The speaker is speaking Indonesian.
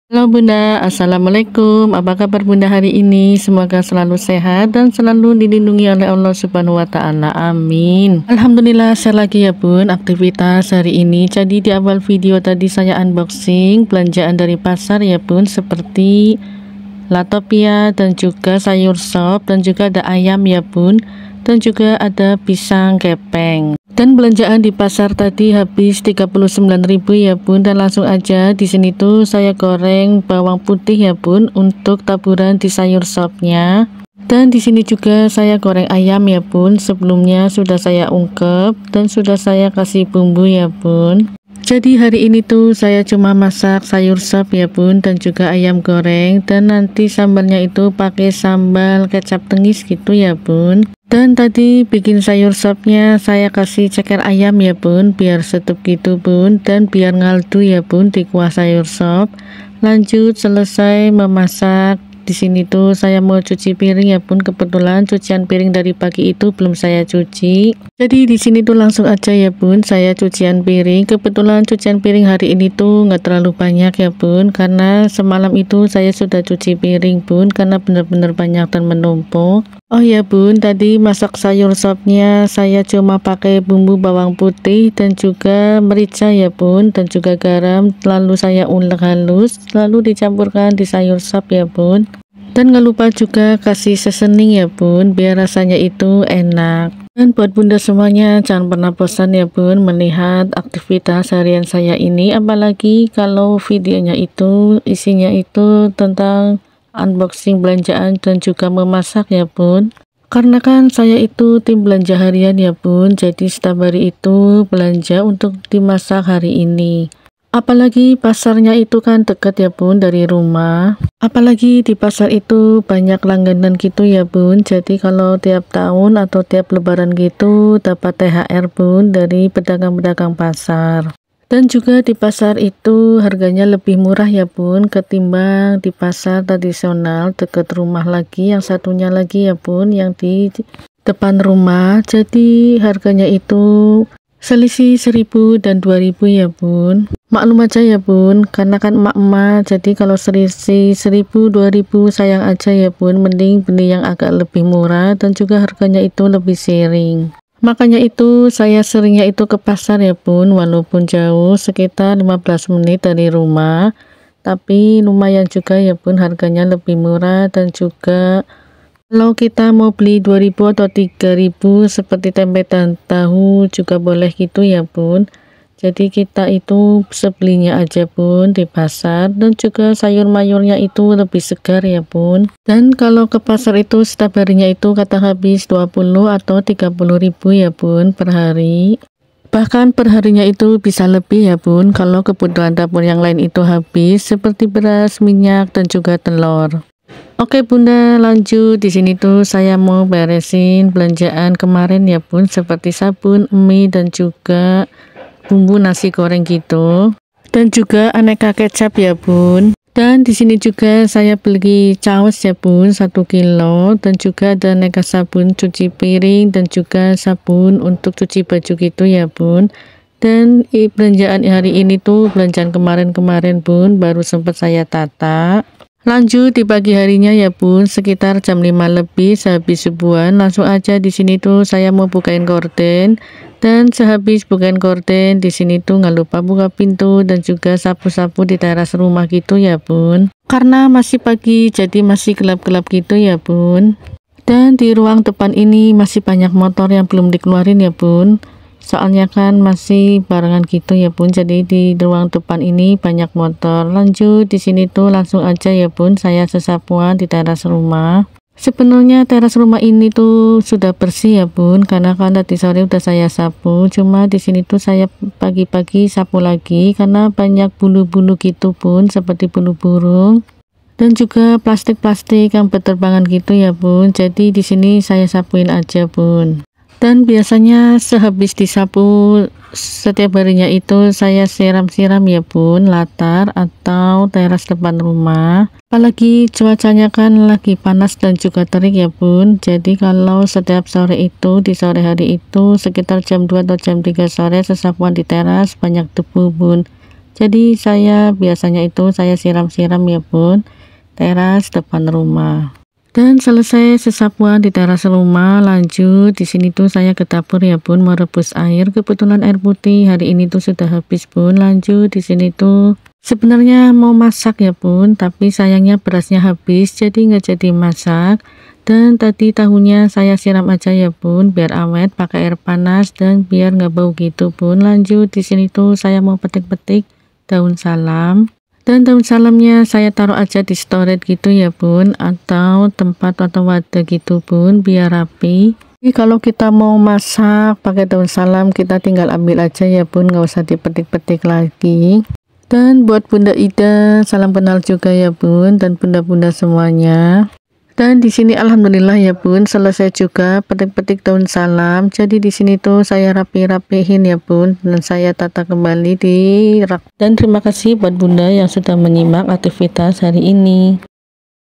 Halo Bunda, Assalamualaikum. Apa kabar Bunda hari ini? Semoga selalu sehat dan selalu dilindungi oleh Allah Subhanahu wa Ta'ala. Amin. Alhamdulillah, share lagi ya Bun aktivitas hari ini. Jadi di awal video tadi saya unboxing belanjaan dari pasar ya Bun, seperti latopia dan juga sayur sop dan juga ada ayam ya Bun, dan juga ada pisang kepeng. Dan belanjaan di pasar tadi habis 39.000 ya Bun, dan langsung aja di sini tuh saya goreng bawang putih ya Bun untuk taburan di sayur sopnya. Dan di sini juga saya goreng ayam ya Bun, sebelumnya sudah saya ungkep dan sudah saya kasih bumbu ya Bun. Jadi hari ini tuh saya cuma masak sayur sop ya Bun dan juga ayam goreng, dan nanti sambalnya itu pakai sambal kecap tengis gitu ya Bun. Dan tadi bikin sayur sopnya saya kasih ceker ayam ya Bun, biar setup gitu Bun, dan biar ngaldu ya Bun di kuah sayur sop. Lanjut selesai memasak. Di sini tuh saya mau cuci piring ya Bun, kebetulan cucian piring dari pagi itu belum saya cuci. Jadi di sini tuh langsung aja ya Bun saya cucian piring. Kebetulan cucian piring hari ini tuh nggak terlalu banyak ya Bun, karena semalam itu saya sudah cuci piring Bun, karena benar-benar banyak dan menumpuk. Oh ya Bun, tadi masak sayur sopnya saya cuma pakai bumbu bawang putih dan juga merica ya Bun, dan juga garam, lalu saya ulek halus lalu dicampurkan di sayur sop ya Bun. Dan nggak lupa juga kasih seasoning ya Bun, biar rasanya itu enak. Dan buat Bunda semuanya, jangan pernah bosan ya Bun melihat aktivitas harian saya ini, apalagi kalau videonya itu isinya itu tentang unboxing belanjaan dan juga memasak ya Bun. Karena kan saya itu tim belanja harian ya Bun, jadi setiap hari itu belanja untuk dimasak hari ini. Apalagi pasarnya itu kan dekat ya Bun dari rumah. Apalagi di pasar itu banyak langganan gitu ya Bun. Jadi kalau tiap tahun atau tiap lebaran gitu dapat THR Bun dari pedagang-pedagang pasar. Dan juga di pasar itu harganya lebih murah ya Bun ketimbang di pasar tradisional dekat rumah lagi, yang satunya lagi ya Bun yang di depan rumah. Jadi harganya itu selisih 1.000 dan 2.000 ya Bun. Maklum aja ya Bun, karena kan emak-emak, jadi kalau selisih 1.000 2.000 sayang aja ya Bun, mending beli yang agak lebih murah dan juga harganya itu lebih sharing. Makanya itu saya seringnya itu ke pasar ya Bun, walaupun jauh sekitar 15 menit dari rumah, tapi lumayan juga ya Bun, harganya lebih murah. Dan juga kalau kita mau beli 2.000 atau 3.000 seperti tempe dan tahu juga boleh gitu ya Bun. Jadi kita itu sebelinya aja Bun di pasar, dan juga sayur mayurnya itu lebih segar ya Bun. Dan kalau ke pasar itu setiap harinya itu kata habis 20 atau 30.000 ya Bun per hari. Bahkan perharinya itu bisa lebih ya Bun kalau kebutuhan dapur yang lain itu habis, seperti beras, minyak dan juga telur. Oke Bunda, lanjut. Di sini tuh saya mau beresin belanjaan kemarin ya Bun, seperti sabun, mie dan juga bumbu nasi goreng gitu, dan juga aneka kecap ya Bun. Dan di sini juga saya beli caos ya Bun 1 kilo, dan juga ada aneka sabun cuci piring dan juga sabun untuk cuci baju gitu ya Bun. Dan belanjaan hari ini tuh belanjaan kemarin-kemarin Bun baru sempat saya tata. Lanjut di pagi harinya ya Bun, sekitar jam 5 lebih sehabis subuhan, langsung aja di sini tuh saya mau bukain gorden. Dan sehabis bukain gorden di sini tuh nggak lupa buka pintu dan juga sapu-sapu di teras rumah gitu ya Bun. Karena masih pagi jadi masih gelap-gelap gitu ya Bun. Dan di ruang depan ini masih banyak motor yang belum dikeluarin ya Bun. Soalnya kan masih barengan gitu ya Bun, jadi di ruang depan ini banyak motor. Lanjut di sini tuh langsung aja ya Bun saya sesapuan di teras rumah. Sebenarnya teras rumah ini tuh sudah bersih ya Bun, karena kan tadi sore udah saya sapu. Cuma di sini tuh saya pagi-pagi sapu lagi karena banyak bulu-bulu gitu Bun, seperti bulu burung dan juga plastik-plastik yang berterbangan gitu ya Bun. Jadi di sini saya sapuin aja Bun. Dan biasanya sehabis disapu setiap harinya itu saya siram-siram ya Bun latar atau teras depan rumah. Apalagi cuacanya kan lagi panas dan juga terik ya Bun. Jadi kalau setiap sore itu di sore hari itu sekitar jam 2 atau jam 3 sore sesapuan di teras banyak debu Bun. Jadi saya biasanya itu saya siram-siram ya bun, teras depan rumah. Dan selesai sesapuan di teras rumah, lanjut di sini tuh saya ke dapur ya bun, merebus air. Kebetulan air putih hari ini tuh sudah habis bun. Lanjut di sini tuh sebenarnya mau masak ya bun, tapi sayangnya berasnya habis, jadi nggak jadi masak. Dan tadi tahunya saya siram aja ya bun, biar awet pakai air panas dan biar nggak bau gitu bun. Lanjut di sini tuh saya mau petik-petik daun salam. Dan daun salamnya saya taruh aja di storage gitu ya bun, atau tempat atau wadah gitu bun, biar rapi. Jadi kalau kita mau masak pakai daun salam, kita tinggal ambil aja ya bun, nggak usah dipetik-petik lagi. Dan buat Bunda Ida, salam kenal juga ya bun, dan bunda-bunda semuanya. Dan di sini alhamdulillah ya bun, selesai juga petik-petik daun salam. Jadi di sini tuh saya rapi-rapihin ya bun, dan saya tata kembali di rak. Dan terima kasih buat bunda yang sudah menyimak aktivitas hari ini.